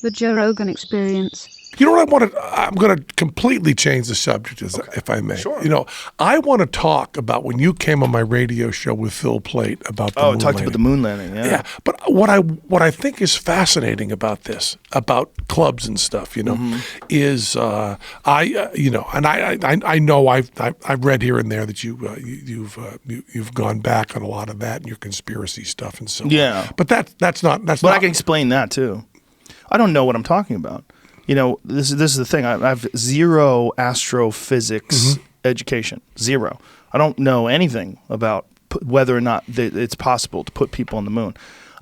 The Joe Rogan Experience. You know what I'm going to completely change the subject, if I may. Sure. You know, I want to talk about when you came on my radio show with Phil Plait about the moon talked landing. about the moon landing, yeah. Yeah, but what I think is fascinating about this, about clubs and stuff, you know, is I know I've read here and there that you've gone back on a lot of that and your conspiracy stuff and so on. Yeah. But that's not. But I can explain that too. I don't know what I'm talking about. You know, this is the thing. I have zero astrophysics education. Zero. I don't know anything about whether or not it's possible to put people on the moon.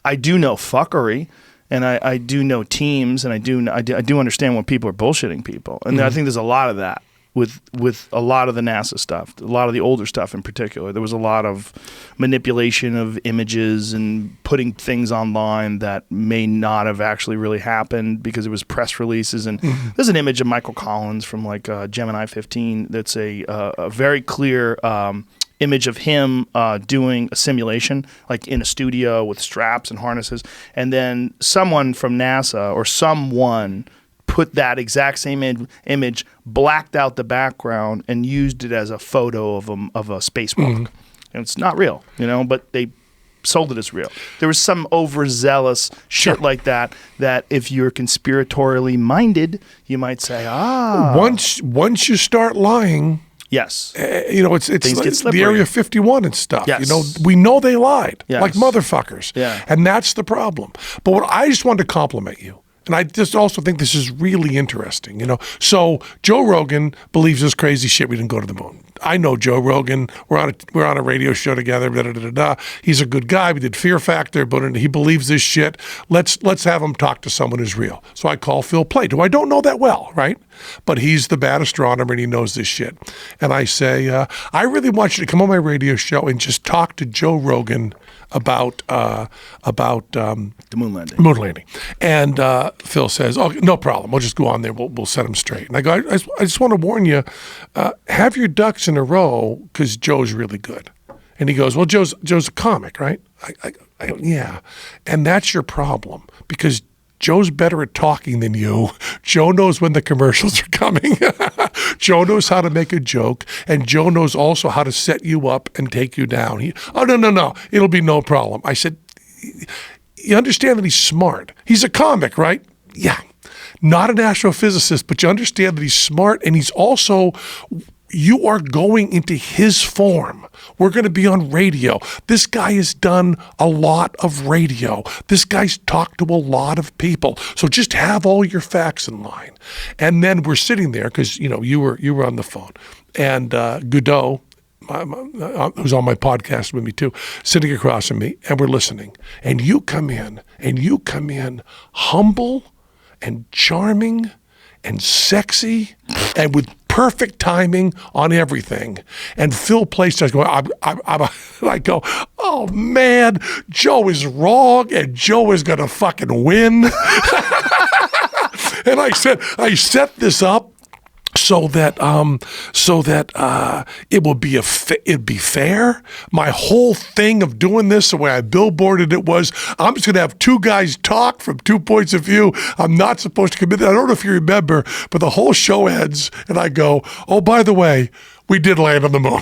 I do know fuckery, and I do know teams, and I do understand when people are bullshitting people. And I think there's a lot of that with a lot of the NASA stuff, a lot of the older stuff in particular. There was a lot of manipulation of images and putting things online that may not have actually really happened because it was press releases. And there's an image of Michael Collins from like Gemini 15 that's a very clear image of him doing a simulation, like in a studio with straps and harnesses. And then someone from NASA or someone put that exact same image, blacked out the background, and used it as a photo of a spacewalk. And it's not real, you know, but they sold it as real. There was some overzealous shit like that if you're conspiratorially minded, you might say, Once you start lying... Yes. You know, it's like the Area 51 and stuff. Yes. You know, we know they lied, Yes. like motherfuckers. Yeah. And that's the problem. But what I just wanted to compliment you. And I just also think this is really interesting, you know. So Joe Rogan believes this crazy shit. We didn't go to the moon. I know Joe Rogan. We're on a radio show together. Da, da, da, da. He's a good guy. We did Fear Factor, but he believes this shit. Let's have him talk to someone who's real. So I call Phil Plait, who I don't know that well, right? But he's the bad astronomer and he knows this shit. And I say, I really want you to come on my radio show and just talk to Joe Rogan about the moon landing. Moon landing. And Phil says, "Oh, no problem. We'll just go on there. We'll set them straight." And I go, I just want to warn you, have your ducks in a row because Joe's really good. And he goes, "Well, Joe's a comic, right?" I go, "Yeah." And that's your problem because Joe's better at talking than you. Joe knows when the commercials are coming. Joe knows how to make a joke, and Joe knows also how to set you up and take you down. No, it'll be no problem. I said, you understand that he's smart. He's a comic, right? Yeah. Not an astrophysicist, but you understand that he's smart, and he's also... You are going into his form. We're going to be on radio. This guy has done a lot of radio. This guy's talked to a lot of people. So just have all your facts in line. And then we're sitting there because you were on the phone, and Godot, who's on my podcast with me too, sitting across from me, and we're listening. And you come in humble and charming and sexy and with perfect timing on everything. And Phil Plait starts going, I go, oh man, Joe is wrong and Joe is going to fucking win. And I said, I set this up so that it'd be fair. My whole thing of doing this, the way I billboarded it was, I'm just going to have two guys talk from two points of view. I'm not supposed to commit. I don't know if you remember, but the whole show ends, and I go, oh, by the way, we did land on the moon.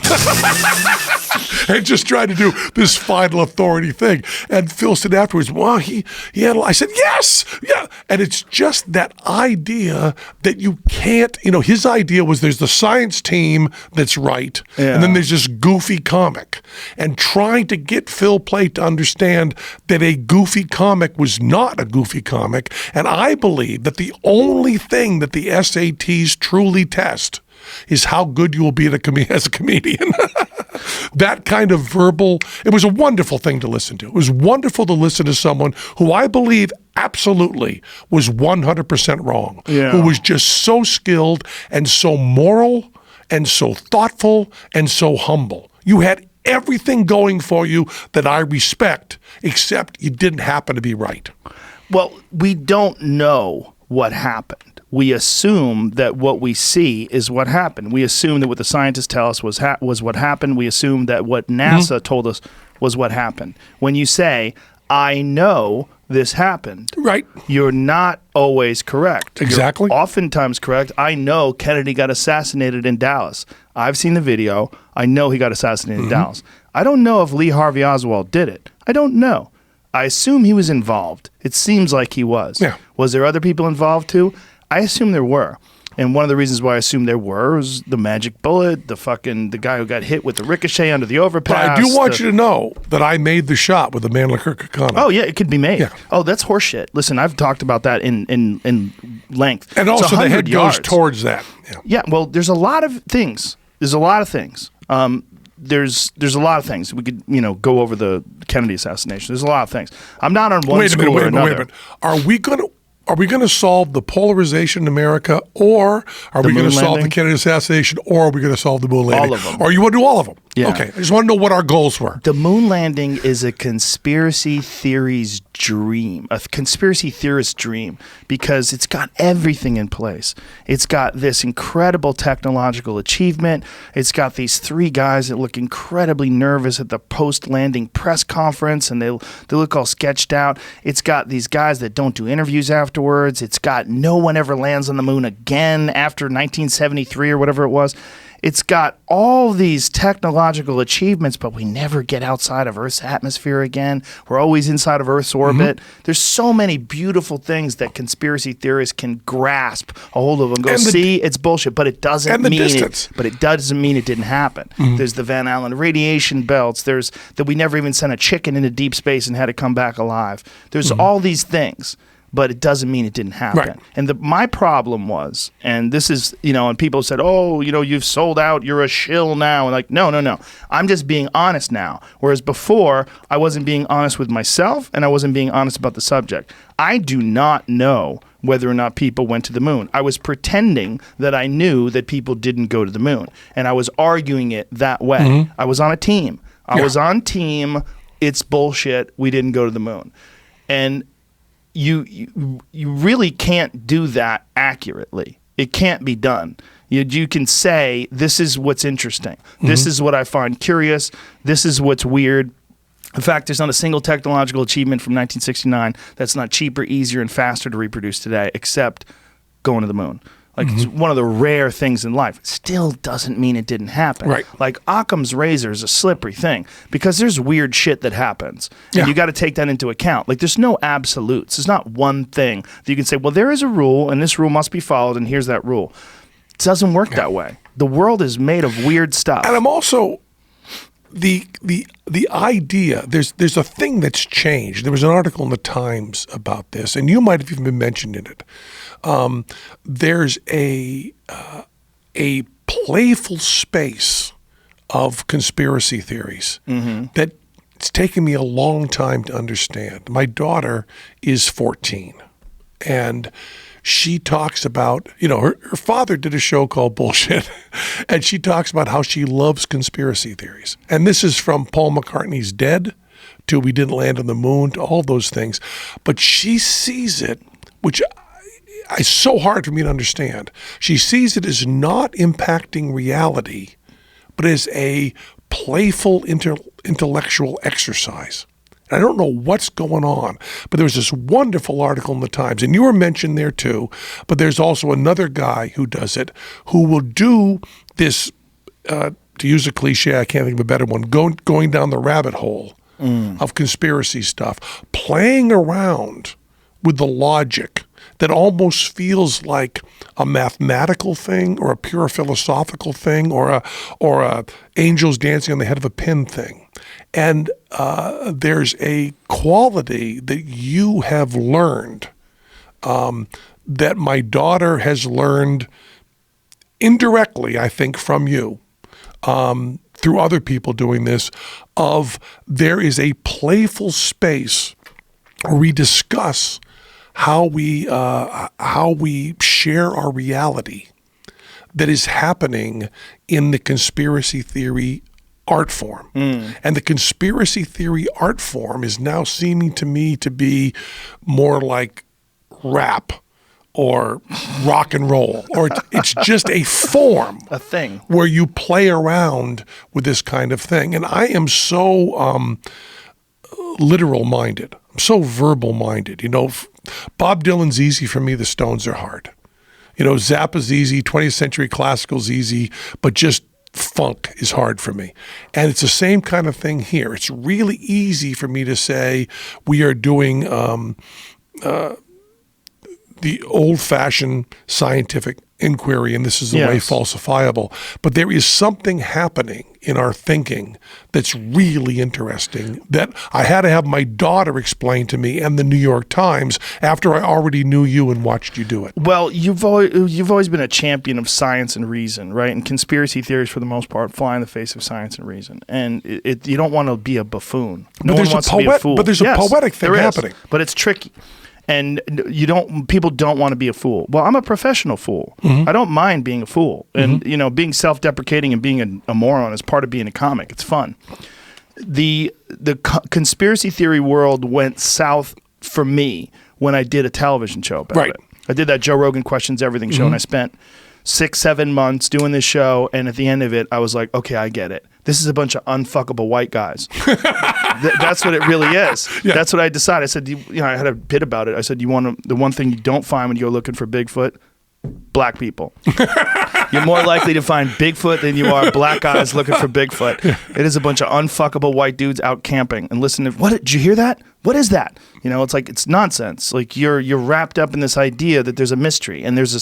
And just trying to do this final authority thing. And Phil said afterwards, well, he had, I said, yes, yeah. And it's just that idea that you can't, his idea was there's the science team that's right. Yeah. And then there's this goofy comic. And trying to get Phil Plait to understand that a goofy comic was not a goofy comic. And I believe that the only thing that the SATs truly test is how good you will be as a comedian. That kind of verbal, it was a wonderful thing to listen to. It was wonderful to listen to someone who I believe absolutely was 100% wrong, who was just so skilled and so moral and so thoughtful and so humble. You had everything going for you that I respect, except you didn't happen to be right. Well, we don't know what happened. We assume that what we see is what happened. We assume that what the scientists tell us was what happened. We assume that what NASA told us was what happened. When you say, I know this happened. Right. You're not always correct. Exactly. You're oftentimes correct. I know Kennedy got assassinated in Dallas. I've seen the video. I know he got assassinated in Dallas. I don't know if Lee Harvey Oswald did it. I don't know. I assume he was involved. It seems like he was. Yeah. Was there other people involved too? I assume there were. And one of the reasons why I assume there were was the magic bullet, the guy who got hit with the ricochet under the overpass. But I do want you to know that I made the shot with the Mannlicher Kakana. Oh, yeah, it could be made. Yeah. Oh, that's horseshit. Listen, I've talked about that in length. And It's also the 100 head yards. goes towards that. Yeah, well, there's a lot of things. There's a lot of things. There's a lot of things. We could, go over the Kennedy assassination. There's a lot of things. I'm not on one school or another. Wait a minute. Are we going to solve the polarization in America, or are we going to solve the Kennedy assassination, or are we going to solve the moon landing? All of them. Or you want to do all of them? Yeah. Okay. I just want to know what our goals were. The moon landing is a conspiracy theory's dream, a conspiracy theorist's dream, because it's got everything in place. It's got this incredible technological achievement. It's got these three guys that look incredibly nervous at the post-landing press conference, and they look all sketched out. It's got these guys that don't do interviews afterwards. It's got no one ever lands on the moon again after 1973 or whatever it was. It's got all these technological achievements, but we never get outside of Earth's atmosphere again. We're always inside of Earth's orbit. There's so many beautiful things that conspiracy theorists can grasp a hold of and go, see, it's bullshit, but it doesn't mean it. But it doesn't mean it didn't happen. There's the Van Allen radiation belts. There's that we never even sent a chicken into deep space and had it come back alive. There's all these things. But it doesn't mean it didn't happen. Right. And my problem was, and this is, and people said, oh, you've sold out, you're a shill now. And like, no. I'm just being honest now. Whereas before, I wasn't being honest with myself and I wasn't being honest about the subject. I do not know whether or not people went to the moon. I was pretending that I knew that people didn't go to the moon. And I was arguing it that way. I was on a team. I was on team, it's bullshit, we didn't go to the moon. And you really can't do that accurately. It can't be done. You can say, this is what's interesting. This is what I find curious. This is what's weird. In fact, there's not a single technological achievement from 1969 that's not cheaper, easier, and faster to reproduce today, except going to the moon. Like, it's one of the rare things in life. It still doesn't mean it didn't happen. Right. Like, Occam's razor is a slippery thing because there's weird shit that happens. Yeah. And you got to take that into account. Like, there's no absolutes. There's not one thing that you can say, well, there is a rule, and this rule must be followed, and here's that rule. It doesn't work that way. The world is made of weird stuff. And I'm also the idea. There's a thing that's changed. There was an article in the Times about this, and you might have even been mentioned in it. There's a playful space of conspiracy theories that it's taken me a long time to understand. My daughter is 14, and she talks about, her father did a show called Bullshit, and she talks about how she loves conspiracy theories. And this is from Paul McCartney's Dead to We Didn't Land on the Moon to all those things. But she sees it, which is so hard for me to understand. She sees it as not impacting reality, but as a playful intellectual exercise. I don't know what's going on, but there was this wonderful article in the Times, and you were mentioned there too, but there's also another guy who does it, who will do this, to use a cliche, I can't think of a better one, going down the rabbit hole of conspiracy stuff, playing around with the logic that almost feels like a mathematical thing or a pure philosophical thing or a angels dancing on the head of a pin thing. And there's a quality that you have learned that my daughter has learned indirectly, I think, from you, through other people doing this, of there is a playful space where we discuss how we share our reality that is happening in the conspiracy theory art form. And the conspiracy theory art form is now seeming to me to be more like rap or rock and roll, or it's just a form, a thing where you play around with this kind of thing. And I am so literal minded. I'm so verbal minded. You know, Bob Dylan's easy for me. The Stones are hard. You know, Zappa's easy. 20th Century Classical's easy, but just funk is hard for me. And it's the same kind of thing here. It's really easy for me to say we are doing the old-fashioned scientific inquiry, and this is the way falsifiable. But there is something happening in our thinking that's really interesting that I had to have my daughter explain to me and the New York Times after I already knew you and watched you do it. Well, you've always been a champion of science and reason, right? And conspiracy theories, for the most part, fly in the face of science and reason. And you don't want to be a buffoon. No one wants to be a fool. But there's a poetic thing happening. But it's tricky. And people don't want to be a fool. Well, I'm a professional fool. I don't mind being a fool. And, you know, being self-deprecating and being a moron is part of being a comic. It's fun. The conspiracy theory world went south for me when I did a television show about it. I did that Joe Rogan Questions Everything show, and I spent 6-7 months doing this show, and at the end of it, I was like, okay, I get it. This is a bunch of unfuckable white guys. That's what it really is. Yeah. That's what I decided. I said, I had a bit about it. I said, the one thing you don't find when you go looking for Bigfoot? Black people. You're more likely to find Bigfoot than you are black guys looking for Bigfoot. It is a bunch of unfuckable white dudes out camping and listening. What did you hear that? What is that? You know, it's like, it's nonsense. Like you're wrapped up in this idea that there's a mystery and there's a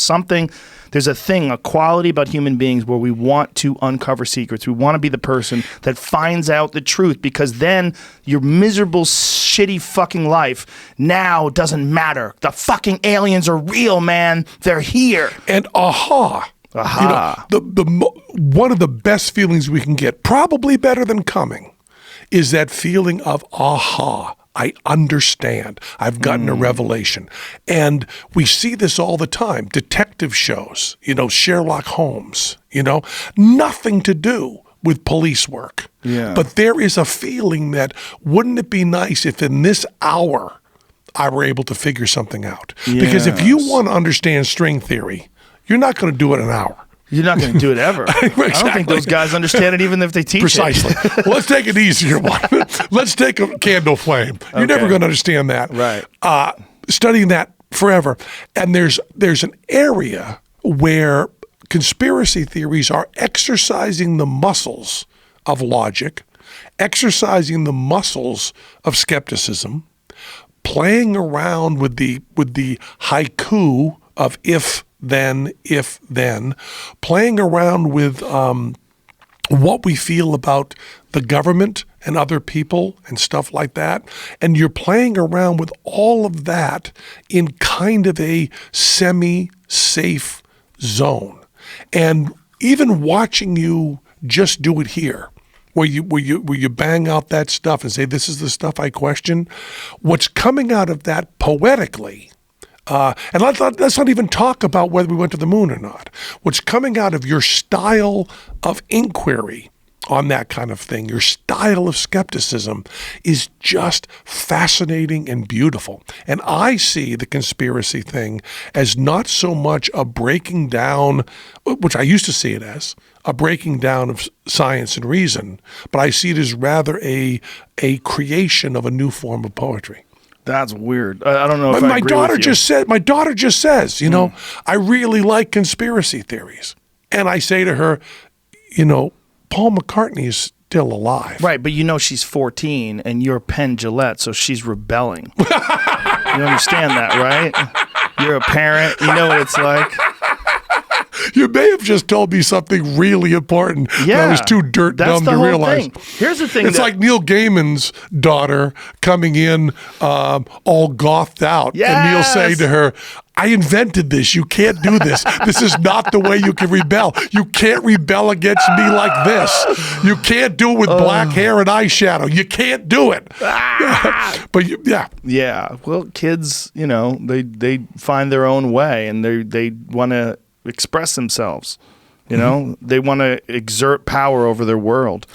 thing, a quality about human beings where we want to uncover secrets. We want to be the person that finds out the truth, because then your miserable, shitty fucking life now doesn't matter. The fucking aliens are real, man. They're here. And aha. You know, one of the best feelings we can get, probably better than coming, is that feeling of aha. I understand. I've gotten a revelation. And we see this all the time. Detective shows, you know, Sherlock Holmes, you know, nothing to do with police work. Yeah. But there is a feeling that wouldn't it be nice if in this hour I were able to figure something out? Yes. Because if you want to understand string theory, you're not going to do it in an hour. You're not going to do it ever. Exactly. I don't think those guys understand it even if they teach Precisely. it. Well, let's take an easier one. Let's take a candle flame. You're never going to understand that. Right. Studying that forever. And there's an area where conspiracy theories are exercising the muscles of logic, exercising the muscles of skepticism, playing around with the haiku of if then, playing around with what we feel about the government and other people and stuff like that. And you're playing around with all of that in kind of a semi-safe zone. And even watching you just do it here, where you bang out that stuff and say, this is the stuff I question, what's coming out of that poetically, and let's not even talk about whether we went to the moon or not. What's coming out of your style of inquiry on that kind of thing, your style of skepticism, is just fascinating and beautiful. And I see the conspiracy thing as not so much a breaking down, which I used to see it as, a breaking down of science and reason, but I see it as rather a creation of a new form of poetry. That's weird. I don't know if my daughter just says, you know, I really like conspiracy theories. And I say to her, you know, Paul McCartney is still alive. Right, but you know she's 14 and you're Penn Jillette, so she's rebelling. You understand that, right? You're a parent. You know what it's like. You may have just told me something really important that I was too dumb to realize. Thing. Here's the thing. It's like Neil Gaiman's daughter coming in all gothed out. Yes! And Neil saying to her, I invented this. You can't do this. This is not the way you can rebel. You can't rebel against me like this. You can't do it with black hair and eyeshadow. You can't do it. But yeah. Well, kids, you know, they find their own way and they want to express themselves. You know, they want to exert power over their world.